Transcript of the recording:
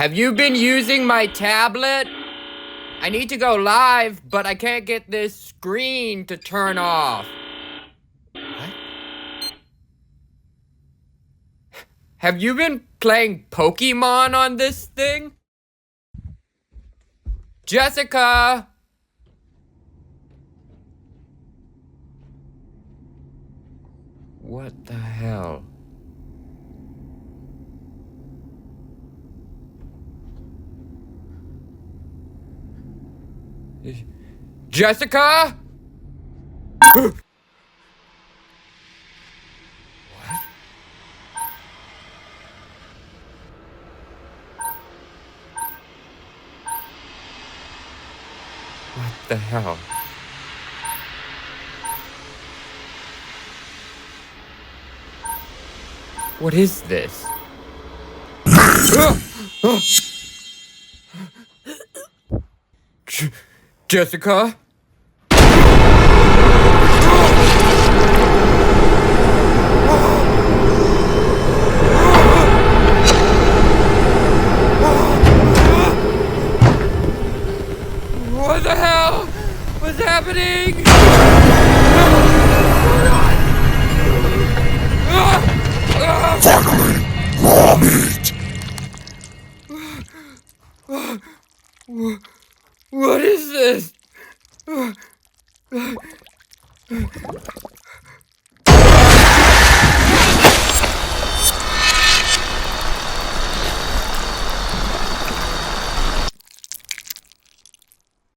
Have you been using my tablet? I need to go live, but I can't get this screen to turn off. What? Have you been playing Pokemon on this thing? Jessica! What the hell? Jessica? What? What the hell? What is this? Jessica? What the hell? What's happening? Finally, raw meat! What is this?